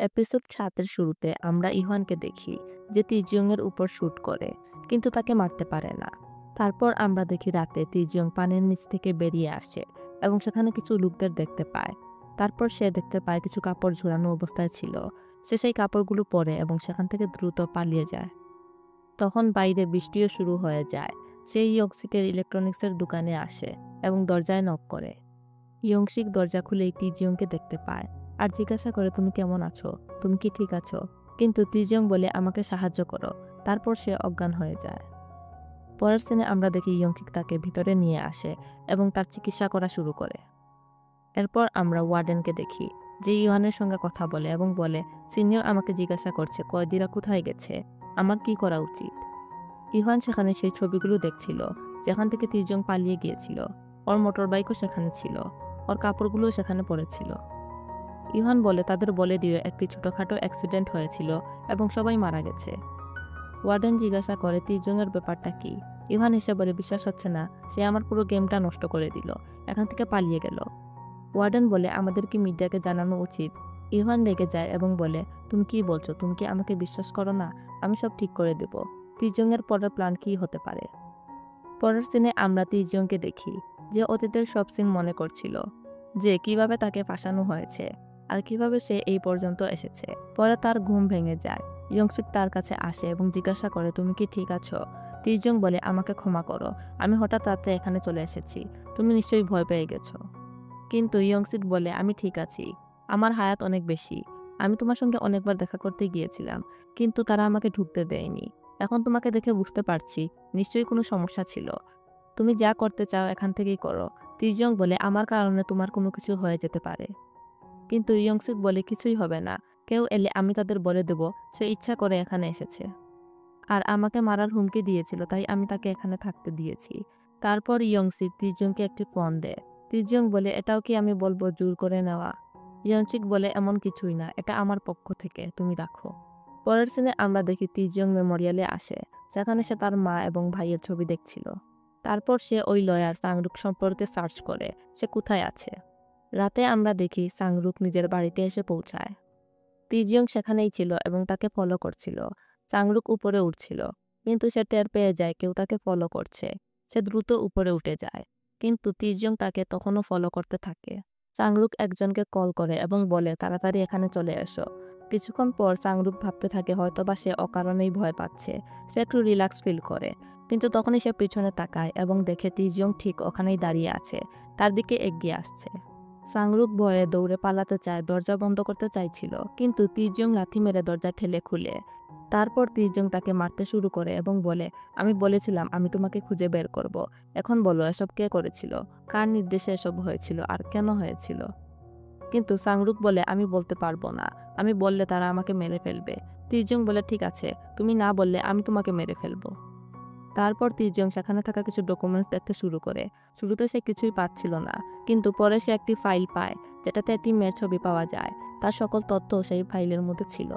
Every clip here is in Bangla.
এপিসোড ৭ এর শুরুতে আমরা ইভানকে দেখি যে তিজিয়ং এর উপর শুট করে, কিন্তু তাকে মারতে পারে না। তারপর আমরা দেখি রাতে তিজিয়ং পানির নিচ থেকে বেরিয়ে আসে এবং সেখানে কিছু লোকদের দেখতে পায়। তারপর সে দেখতে পায় কিছু কাপড় ঝোলানো অবস্থায় ছিল। সে সেই কাপড়গুলো পরে এবং সেখান থেকে দ্রুত পালিয়ে যায়। তখন বাইরে বৃষ্টিও শুরু হয়ে যায়। সে ইয়ংসিকের ইলেকট্রনিক্সের দোকানে আসে এবং দরজায় নক করে। ইয়ংশিক দরজা খুলেই তিজিয়ংকে দেখতে পায় আর জিজ্ঞাসা করে, তুমি কেমন আছো, তুমি কি ঠিক আছো? কিন্তু তিজিয়ং বলে, আমাকে সাহায্য করো। তারপর সে অজ্ঞান হয়ে যায়। পরের সিনে আমরা দেখি ইয়ংশিক তাকে ভিতরে নিয়ে আসে এবং তার চিকিৎসা করা শুরু করে। এরপর আমরা ওয়ার্ডেনকে দেখি যে ইওহানের সঙ্গে কথা বলে এবং বলে, সিনিয়র আমাকে জিজ্ঞাসা করছে কয়েদিরা কোথায় গেছে, আমার কি করা উচিত। ইভান সেখানে সেই ছবিগুলো দেখছিল যেখান থেকে তিজং পালিয়ে গিয়েছিল। ওর মোটরবাইকও সেখানে ছিল, ওর কাপড়গুলোও সেখানে পড়েছিল। ইভান বলে, তাদের বলে দিয়ে একটি ছোটখাটো অ্যাক্সিডেন্ট হয়েছিল এবং সবাই মারা গেছে। ওয়ার্ডেন জিজ্ঞাসা করে তিজংয়ের ব্যাপারটা কি। ইভান এসে বলে, বিশ্বাস হচ্ছে না, সে আমার পুরো গেমটা নষ্ট করে দিল, এখান থেকে পালিয়ে গেল। ওয়ার্ডেন বলে, আমাদের কি মিডিয়াকে জানানো উচিত? ইভান রেগে যায় এবং বলে, তুমি কি বলছো, তুমি কি আমাকে বিশ্বাস করো না? আমি সব ঠিক করে দেব। তিজংয়ের পরের প্ল্যান কি হতে পারে? পরের সিনে আমরা তিজংকে দেখি যে অতীতের সব সিন মনে করছিল, যে কিভাবে তাকে ফাঁসানো হয়েছে আর কিভাবে সে এই পর্যন্ত এসেছে। পরে তার ঘুম ভেঙে যায়। ইয়ংসিক তার কাছে আসে এবং জিজ্ঞাসা করে, তুমি কি ঠিক আছো? তিজং বলে, আমাকে ক্ষমা করো, আমি হঠাৎ রাতে এখানে চলে এসেছি, তুমি নিশ্চয়ই ভয় পেয়ে গেছো। কিন্তু ইয়ংসিক বলে, আমি ঠিক আছি, আমার হায়াত অনেক বেশি। আমি তোমার সঙ্গে অনেকবার দেখা করতে গিয়েছিলাম, কিন্তু তারা আমাকে ঢুকতে দেয়নি। এখন তোমাকে দেখে বুঝতে পারছি নিশ্চয়ই কোনো সমস্যা ছিল। তুমি যা করতে চাও এখান থেকেই করো। তিজং বলে, আমার কারণে তোমার কোনো কিছু হয়ে যেতে পারে। কিন্তু ইয়ংসিক বলে, কিছুই হবে না, কেউ এলে আমি তাদের বলে দেব সে ইচ্ছা করে এখানে এসেছে আর আমাকে মারার হুমকি দিয়েছিল, তাই আমি তাকে এখানে থাকতে দিয়েছি। তারপর ইয়ংসিক তিজংকে একটি ফোন দেয়। তিজং বলে, এটাও কি আমি বলবো জোর করে নেওয়া? ইয়ংসিক বলে, এমন কিছুই না, এটা আমার পক্ষ থেকে, তুমি রাখো। পরের সিনে আমরা দেখি তিজং মেমোরিয়ালে আসে, সেখানে সে তার মা এবং ভাইয়ের ছবি দেখছিল। তারপর সে ওই লয়ার সাংরুক সম্পর্কে সার্চ করে সে কোথায় আছে। রাতে আমরা দেখি সাংরুক নিজের বাড়িতে এসে পৌঁছায়। তিজিয়ং সেখানেই ছিল এবং তাকে ফলো করছিল। চাংরুক উপরে উঠছিল, কিন্তু সে টের পেয়ে যায় কেউ তাকে ফলো করছে। সে দ্রুত উপরে উঠে যায়, কিন্তু তিজিয়ং তাকে তখনও ফলো করতে থাকে। চাংরুক একজনকে কল করে এবং বলে, তাড়াতাড়ি এখানে চলে এসো। কিছুক্ষণ পর চাংরুক ভাবতে থাকে হয়তোবা সে অকারণেই ভয় পাচ্ছে। সে একটু রিল্যাক্স ফিল করে, কিন্তু তখনই সে পিছনে তাকায় এবং দেখে তিজিয়ং ঠিক ওখানেই দাঁড়িয়ে আছে, তার দিকে এগিয়ে আসছে। সাংরুক ভয়ে দৌড়ে পালাতে চায়, দরজা বন্ধ করতে চাইছিল, কিন্তু তিজং লাথি মেরে দরজা ঠেলে খুলে। তারপর তিজং তাকে মারতে শুরু করে এবং বলে, আমি বলেছিলাম আমি তোমাকে খুঁজে বের করব। এখন বলো, এসব কে করেছিল, কার নির্দেশে এসব হয়েছিল আর কেন হয়েছিল? কিন্তু সাংরুক বলে, আমি বলতে পারবো না, আমি বললে তারা আমাকে মেরে ফেলবে। তিজং বলে, ঠিক আছে, তুমি না বললে আমি তোমাকে মেরে ফেলবো। তারপর তিজং সেখানে থাকা কিছু ডকুমেন্টস দেখতে শুরু করে। শুরুতে সে কিছুই পাচ্ছিল না, কিন্তু পরে সে একটি ফাইল পায় যেটাতে একটি মেয়ের ছবি পাওয়া যায়। তার সকল তথ্য সেই ফাইলের মধ্যে ছিল।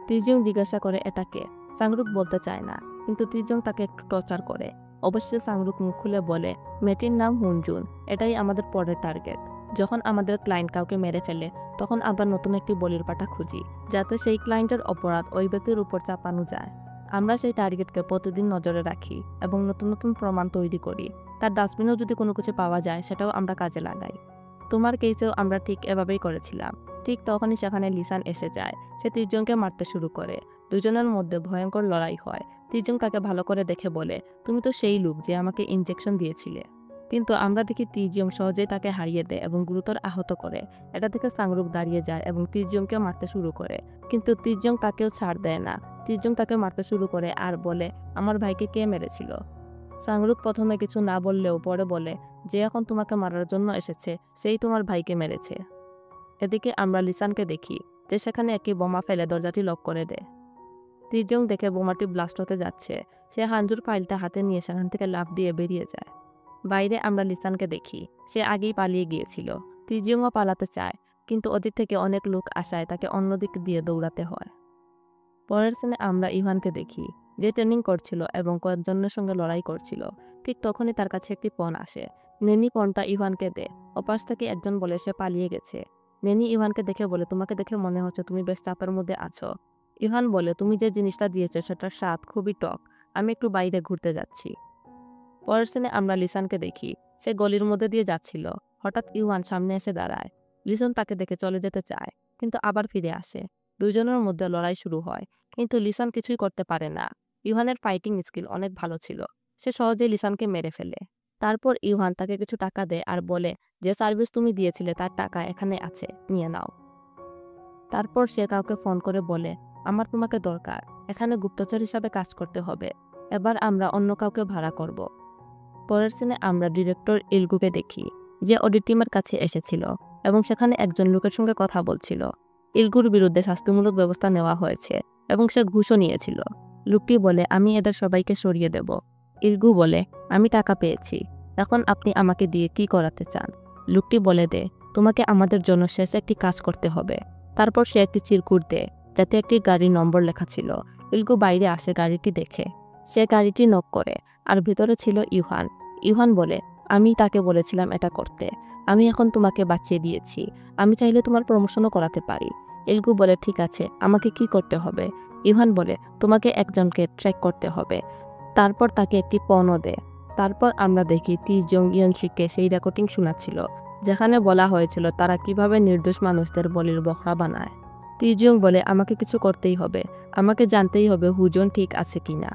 তিজং জিজ্ঞাসা করে, এটাকে? সাংরুক বলতে চায় না, কিন্তু তিজং তাকে একটু টর্চার করে। অবশ্যই সাংরুক মুখ খুলে বলে, মেয়েটির নাম হুনজুন, এটাই আমাদের পরের টার্গেট। যখন আমাদের ক্লায়েন্ট কাউকে মেরে ফেলে, তখন আমরা নতুন একটি বলির পাঠা খুঁজি, যাতে সেই ক্লায়েন্টের অপরাধ ওই ব্যক্তির উপর চাপানো যায়। আমরা সেই টার্গেটকে প্রতিদিন নজরে রাখি এবং নতুন নতুন প্রমাণ তৈরি করি। তার ডাস্টবিনেও যদি কোনো কিছু পাওয়া যায়, সেটাও আমরা কাজে লাগাই। তোমার কেসেও আমরা ঠিক এভাবেই করেছিলাম। ঠিক তখনই সেখানে লিসান এসে যায়। সে তিজংকে মারতে শুরু করে। দুজনের মধ্যে ভয়ঙ্কর লড়াই হয়। তিজং তাকে ভালো করে দেখে বলে, তুমি তো সেই লোক যে আমাকে ইনজেকশন দিয়েছিলে। কিন্তু আমরা দেখি তিজং সহজেই তাকে হারিয়ে দেয় এবং গুরুতর আহত করে। এটা থেকে সাংরুক দাঁড়িয়ে যায় এবং তিজংকে মারতে শুরু করে, কিন্তু তিজং তাকেও ছাড় দেয় না। তিজং তাকে মারতে শুরু করে আর বলে, আমার ভাইকে কে মেরেছিল? সাংরুক প্রথমে কিছু না বললেও পরে বলে, যে এখন তোমাকে মারার জন্য এসেছে সেই তোমার ভাইকে মেরেছে। এদিকে আমরা লিসানকে দেখি যে সেখানে একটি বোমা ফেলে দরজাটি লক করে দেয়। তিজং দেখে বোমাটি ব্লাস্ট হতে যাচ্ছে। সে হাঞ্জুর ফাইলটা হাতে নিয়ে সেখান থেকে লাফ দিয়ে বেরিয়ে যায়। বাইরে আমরা লিসানকে দেখি, সে আগেই পালিয়ে গিয়েছিল। তিজংও পালাতে চায়, কিন্তু ওদিক থেকে অনেক লোক আসায় তাকে অন্যদিক দিয়ে দৌড়াতে হয়। পরের সিনে আমরা ইভানকে দেখি, যে ট্রেনিং করছিল এবং কয়েকজনের সঙ্গে লড়াই করছিল। ঠিক তখনই তার কাছে একটি পণ আসে। নেনি পণটা ইভানকে দেয়। ওপাশ থেকে একজন বলে সে পালিয়ে গেছে। নেনি ইভানকে দেখে বলে, তোমাকে দেখে মনে হচ্ছে তুমি বেশ চাপের মধ্যে আছো। ইভান বলে, তুমি যে জিনিসটা দিয়েছো সেটার স্বাদ খুবই টক, আমি একটু বাইরে ঘুরতে যাচ্ছি। পরের সিনে আমরা লিসানকে দেখি, সে গলির মধ্যে দিয়ে যাচ্ছিল। হঠাৎ ইভান সামনে এসে দাঁড়ায়। লিসন তাকে দেখে চলে যেতে চায়, কিন্তু আবার ফিরে আসে। দুইজনের মধ্যে লড়াই শুরু হয়, কিন্তু লিসান কিছুই করতে পারে না। ইভানের ফাইটিং স্কিল অনেক ভালো ছিল, সে সহজেই লিসানকে মেরে ফেলে। তারপর ইভান তাকে কিছু টাকা দেয় আর বলে, যে সার্ভিস তুমি দিয়েছিলে তার টাকা এখানে আছে, নিয়ে নাও। তারপর সে কাউকে ফোন করে বলে, আমার তোমাকে দরকার, এখানে গুপ্তচর হিসাবে কাজ করতে হবে, এবার আমরা অন্য কাউকে ভাড়া করব। পরের সিনে আমরা ডিরেক্টর ইলগুকে দেখি, যে অডিট টিমের কাছে এসেছিল এবং সেখানে একজন লোকের সঙ্গে কথা বলছিল। ইলগুর বিরুদ্ধে শাস্তিমূলক ব্যবস্থা নেওয়া হয়েছে এবং সে ঘুষও নিয়েছিল। লোকটি বলে, আমি এদের সবাইকে সরিয়ে দেব। ইলগু বলে, আমি টাকা পেয়েছি, এখন আপনি আমাকে দিয়ে কি করাতে চান? লোকটি বলে, দে, তোমাকে আমাদের জন্য শেষ একটি কাজ করতে হবে। তারপর সে একটি চিরকুট দেয়, যাতে একটি গাড়ির নম্বর লেখা ছিল। ইলগু বাইরে আসে গাড়িটি দেখে, সে গাড়িটি নক করে, আর ভিতরে ছিল ইভান। ইভান বলে, আমি তাকে বলেছিলাম এটা করতে, আমি এখন তোমাকে বাঁচিয়ে দিয়েছি, আমি চাইলে তোমার প্রমোশনও করাতে পারি। ইলগু বলে, ঠিক আছে, আমাকে কি করতে হবে? ইভান বলে, তোমাকে একজনকে ট্র্যাক করতে হবে। তারপর তাকে একটি পণও দেয়। তারপর আমরা দেখি তিজং ইয়নশিককে সেই রেকর্ডিং শোনাচ্ছিল, যেখানে বলা হয়েছিল তারা কিভাবে নির্দোষ মানুষদের বলির বকরা বানায়। তিজং বলে, আমাকে কিছু করতেই হবে, আমাকে জানতেই হবে হুজন ঠিক আছে কিনা।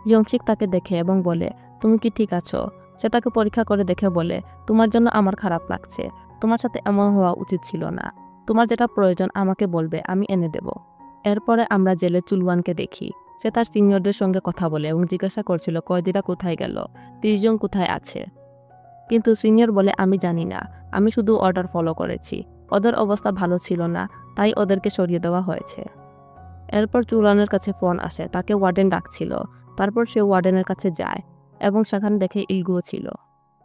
ইয়ংশিক তাকে দেখে এবং বলে, তুমি কি ঠিক আছো? সে তাকে পরীক্ষা করে দেখে বলে, তোমার জন্য আমার খারাপ লাগছে, তোমার সাথে এমন হওয়া উচিত ছিল না, তোমার যেটা প্রয়োজন আমাকে বলবে, আমি এনে দেব। এরপরে আমরা জেলে চুলওয়ানকে দেখি, সে তার সিনিয়রদের সঙ্গে কথা বলে এবং জিজ্ঞাসা করছিল কয়েদিরা কোথায় গেল, তিনজন কোথায় আছে। কিন্তু সিনিয়র বলে, আমি জানি না, আমি শুধু অর্ডার ফলো করেছি, ওদের অবস্থা ভালো ছিল না, তাই ওদেরকে সরিয়ে দেওয়া হয়েছে। এরপর চুলওয়ানের কাছে ফোন আসে, তাকে ওয়ার্ডেন ডাকছিল। তারপর সে ওয়ার্ডেনের কাছে যায় এবং সেখানে দেখে ইলগুও ছিল।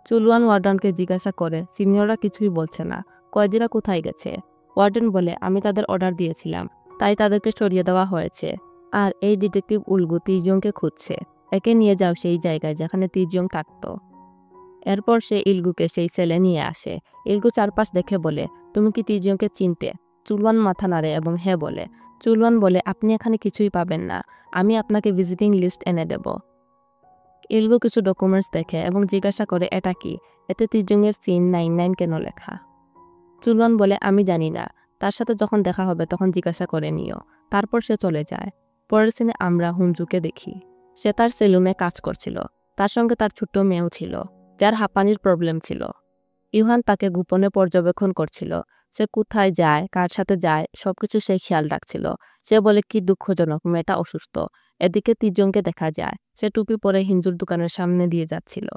চুলওয়ান ওয়ার্ডেনকে জিজ্ঞাসা করে, সিনিয়ররা কিছুই বলছে না, কয়েদিরা কোথায় গেছে? ওয়ার্ডেন বলে, আমি তাদের অর্ডার দিয়েছিলাম, তাই তাদেরকে সরিয়ে দেওয়া হয়েছে। আর এই ডিটেকটিভ উলগু তিজংকে খুঁজছে, একে নিয়ে যাও সেই জায়গায় যেখানে তিজং থাকতো। এরপর সে ইলগুকে সেই সেলে নিয়ে আসে। ইলগু চারপাশ দেখে বলে, তুমি কি তিজংকে চিনতে? চুলওয়ান মাথা নাড়ে এবং হ্যাঁ বলে। চুলওয়ান বলে, আপনি এখানে কিছুই পাবেন না, আমি আপনাকে ভিজিটিং লিস্ট এনে দেব। ইলগু কিছু ডকুমেন্টস দেখে এবং জিজ্ঞাসা করে, এটা কি, এতে তিজংয়ের সিন 99 কেন লেখা? চুলওয়ান বলে, আমি জানি না, তার সাথে যখন দেখা হবে তখন জিজ্ঞাসা করে নিও। তারপর সে চলে যায়। পরের সিনে আমরা হুনজুকে দেখি, সে তার সেলুনে কাজ করছিল, তার সঙ্গে তার ছোট্ট মেয়েও ছিল, যার হাঁপানির প্রবলেম ছিল। ইভান তাকে গোপনে পর্যবেক্ষণ করছিল, সে কোথায় যায়, কার সাথে যায়, সবকিছু সে খেয়াল রাখছিল। সে বলে, কি দুঃখজনক, মেয়েটা অসুস্থ। এদিকে তিজংকে দেখা যায়, সে টুপি পরে হিঞ্জুর দোকানের সামনে দিয়ে যাচ্ছিল।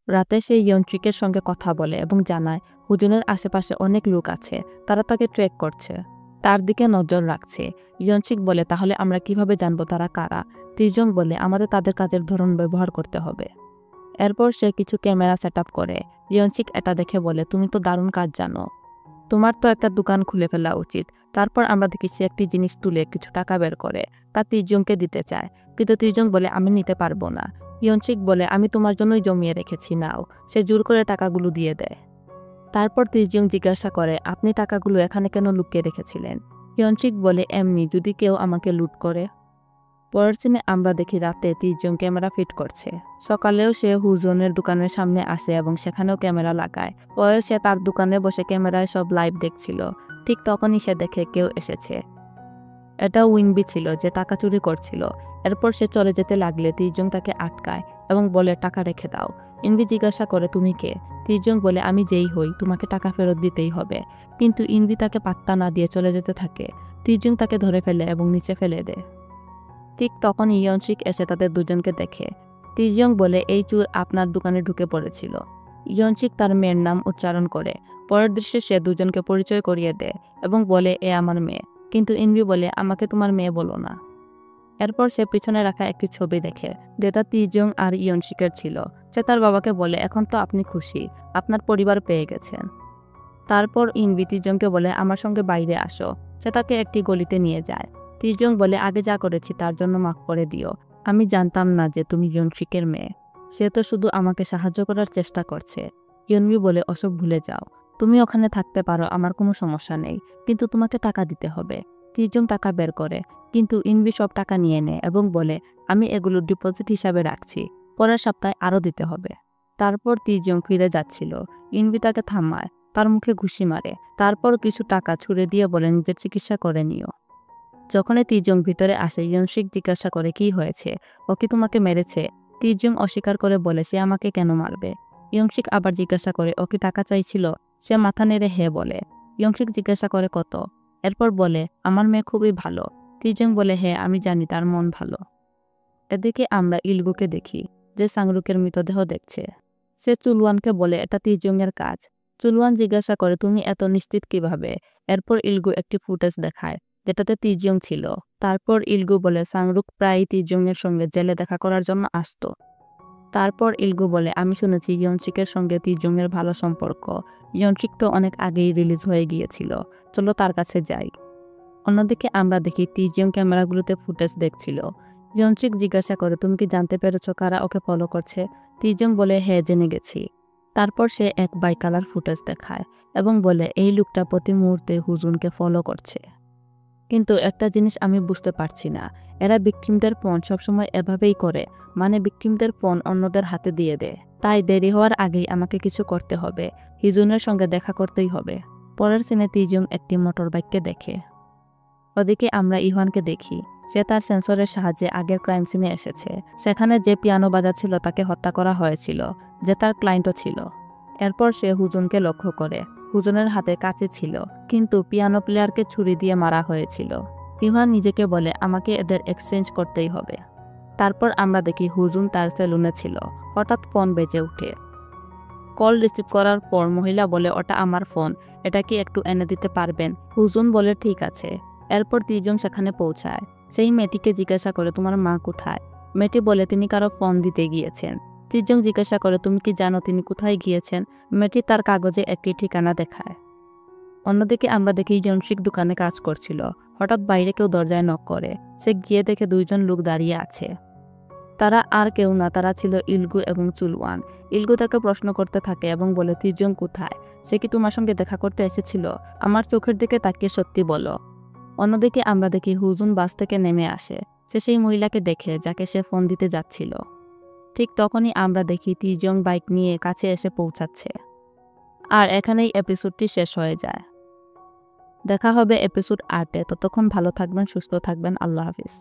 রাতে সে ইয়ন্ট্রিকের সঙ্গে কথা বলে এবং জানায় হুজুনের আশেপাশে অনেক লোক আছে, তারা তাকে ট্র্যাক করছে, তার দিকে নজর রাখছে। ইয়ন্ট্রিক বলে, তাহলে আমরা কিভাবে জানবো তারা কারা? তিজং বলে, আমাদের তাদের কাজের ধরন ব্যবহার করতে হবে। এরপর সে কিছু ক্যামেরা সেট আপ করে। ইয়নচিক এটা দেখে বলে, তুমি তো দারুণ কাজ জানো, তোমার তো একটা দোকান খুলে ফেলা উচিত। তারপর আমরা দেখি সে একটি জিনিস তুলে কিছু টাকা বের করে, তা তিজংকে দিতে চায়, কিন্তু তিজং বলে, আমি নিতে পারবো না। ইয়নচিক বলে, আমি তোমার জন্যই জমিয়ে রেখেছি, নাও। সে জোর করে টাকাগুলো দিয়ে দেয়। তারপর তিজং জিজ্ঞাসা করে, আপনি টাকাগুলো এখানে কেন লুকিয়ে রেখেছিলেন? ইয়নচিক বলে, এমনি, যদি কেউ আমাকে লুট করে। পরের সিনে আমরা দেখি রাতে তিজং ক্যামেরা ফিট করছে। সকালেও সে হুজনের দোকানের সামনে আসে এবং সেখানেও ক্যামেরা লাগায়। পরে সে তার দোকানে বসে ক্যামেরায় সব লাইভ দেখছিল। ঠিক তখনই সে দেখে কেউ এসেছে। এটা উইনবি ছিল, যে টাকা চুরি করছিল। এরপর সে চলে যেতে লাগলে তিজং তাকে আটকায় এবং বলে, টাকা রেখে দাও। ইনবি জিজ্ঞাসা করে, তুমি কে? তিজং বলে, আমি যেই হই, তোমাকে টাকা ফেরত দিতেই হবে। কিন্তু ইনবি তাকে পাত্তা না দিয়ে চলে যেতে থাকে। তিজং তাকে ধরে ফেলে এবং নিচে ফেলে দেয়। ঠিক তখন ইয়নশিক এসে তাদের দুজনকে দেখে। তিজং বলে, এই চোর আপনার দোকানে ঢুকে পড়েছিল। ইয়নশিক তার মেয়ের নাম উচ্চারণ করে। পরের দৃশ্যে সে দুজনকে পরিচয় করিয়ে দেয় এবং বলে, এ আমার মেয়ে। কিন্তু ইনবি বলে, আমাকে তোমার মেয়ে বলো না। এরপর সে পিছনে রাখা একটি ছবি দেখে, যেটা তিজং আর ইয়নশিকের ছিল। সে তার বাবাকে বলে, এখন তো আপনি খুশি, আপনার পরিবার পেয়ে গেছেন। তারপর ইনবি তিজংকে বলে, আমার সঙ্গে বাইরে আসো। সে তাকে একটি গলিতে নিয়ে যায়। তিজং বলে, আগে যা করেছি তার জন্য মাফ করে দিও, আমি জানতাম না যে তুমি ইয়নশিকের মেয়ে, সে তো শুধু আমাকে সাহায্য করার চেষ্টা করছে। ইয়নবি বলে, ওসব ভুলে যাও, তুমি ওখানে থাকতে পারো, আমার কোনো সমস্যা নেই, কিন্তু তোমাকে টাকা দিতে হবে। তিজং টাকা বের করে, কিন্তু ইনবি সব টাকা নিয়ে নেয় এবং বলে আমি এগুলো ডিপোজিট হিসাবে রাখছি, পরের সপ্তাহে আরও দিতে হবে। তারপর তিজং ফিরে যাচ্ছিল, ইনবি তাকে থামায়, তার মুখে ঘুষি মারে, তারপর কিছু টাকা ছুড়ে দিয়ে বলে নিজের চিকিৎসা করে নিও। যখনই তিজং ভিতরে আসে, ইয়নশিক জিজ্ঞাসা করে কি হয়েছে, ও কি তোমাকে মেরেছে? তিজং অস্বীকার করে বলে সে আমাকে কেন মারবে। ইয়ংশিক আবার জিজ্ঞাসা করে ও কি টাকা চাইছিল? সে মাথা নেড়ে হ্যাঁ বলে। ইয়ংশিক জিজ্ঞাসা করে কত? এরপর বলে আমার মেয়ে খুবই ভালো। তিজং বলে হ্যাঁ আমি জানি তার মন ভালো। এদিকে আমরা ইলগুকে দেখি, যে সাংরুকের মৃতদেহ দেখছে। সে চুলওয়ানকে বলে এটা তিজংয়ের কাজ। চুলওয়ান জিজ্ঞাসা করে তুমি এত নিশ্চিত কিভাবে? এরপর ইলগু একটি ফুটেজ দেখায় যেটাতে তিজং ছিল। তারপর ইলগু বলে সাংরুক প্রায়ই তিজংয়ের সঙ্গে জেলে দেখা করার জন্য আসতো। তারপর ইলগু বলে আমি শুনেছি ইয়নশিকের সঙ্গে তিজংয়ের ভালো সম্পর্ক। ইয়নশিক তো অনেক আগেই রিলিজ হয়ে গিয়েছিল, চলো তার কাছে যাই। অন্যদিকে আমরা দেখি তিজং ক্যামেরাগুলোতে ফুটেজ দেখছিল। ইয়নশিক জিজ্ঞাসা করে তুমি কি জানতে পেরেছো কারা ওকে ফলো করছে? তিজং বলে হ্যাঁ জেনে গেছি। তারপর সে এক বাইকালার ফুটেজ দেখায় এবং বলে এই লোকটা প্রতি মুহূর্তে হুজুনকে ফলো করছে। কিন্তু একটা জিনিস আমি বুঝতে পারছি না, এরা ভিকটিমদের ফোন সবসময় এভাবেই করে, মানে ভিকটিমদের ফোন অন্যদের হাতে দিয়ে দেয়। তাই দেরি হওয়ার আগেই আমাকে কিছু করতে হবে, হিজুনের সঙ্গে দেখা করতেই হবে। পরের সিনে তিজং একটি মোটর বাইককে দেখে। ওদিকে আমরা ইহানকে দেখি, সে তার সেন্সরের সাহায্যে আগের ক্রাইম সিনে এসেছে। সেখানে যে পিয়ানো বাজাচ্ছিল তাকে হত্যা করা হয়েছিল, যে তার ক্লায়েন্টও ছিল। এরপর সে হুজুনকে লক্ষ্য করে। হুজুনের হাতে কাঁচি ছিল, কিন্তু পিয়ানো প্লেয়ারকে ছুরি দিয়ে মারা হয়েছিল। ইভান নিজেকে বলে আমাকে এদের এক্সচেঞ্জ করতেই হবে। তারপর আমরা দেখি হুজুন তার সেলুনে ছিল। হঠাৎ ফোন বেজে ওঠে। কল রিসিভ করার পর মহিলা বলে ওটা আমার ফোন, এটা কি একটু এনে দিতে পারবেন? হুজুন বলে ঠিক আছে। এরপর তিনজন সেখানে পৌঁছায়। সেই মেয়েটিকে জিজ্ঞাসা করে তোমার মা কোথায়? মেয়েটি বলে তিনি কারো ফোন দিতে গিয়েছেন। তিনজন জিজ্ঞাসা করে তুমি কি জানো তিনি কোথায় গিয়েছেন? মেয়েটি তার কাগজে একটি ঠিকানা দেখায়। অন্যদিকে আমরা দেখি ইয়নশিক দোকানে কাজ করছিল। হঠাৎ বাইরে কেউ দরজায় নক করে। সে গিয়ে দেখে দুইজন লোক দাঁড়িয়ে আছে। তারা আর কেউ না, তারা ছিল ইলগু এবং চুলওয়ান। ইলগু তাকে প্রশ্ন করতে থাকে এবং বলে তিজং কোথায়? সে কি তোমার সঙ্গে দেখা করতে এসেছিল? আমার চোখের দিকে তাকিয়ে সত্যি বলো। অন্যদিকে আমরা দেখি হুজুন বাস থেকে নেমে আসে। সে সেই মহিলাকে দেখে যাকে সে ফোন দিতে যাচ্ছিল। ঠিক তখনই আমরা দেখি তিজং বাইক নিয়ে কাছে এসে পৌঁছাচ্ছে। আর এখানেই এপিসোডটি শেষ হয়ে যায়। দেখা হবে এপিসোড 8-এ। ততক্ষণ ভালো থাকবেন, সুস্থ থাকবেন। আল্লাহ হাফিজ।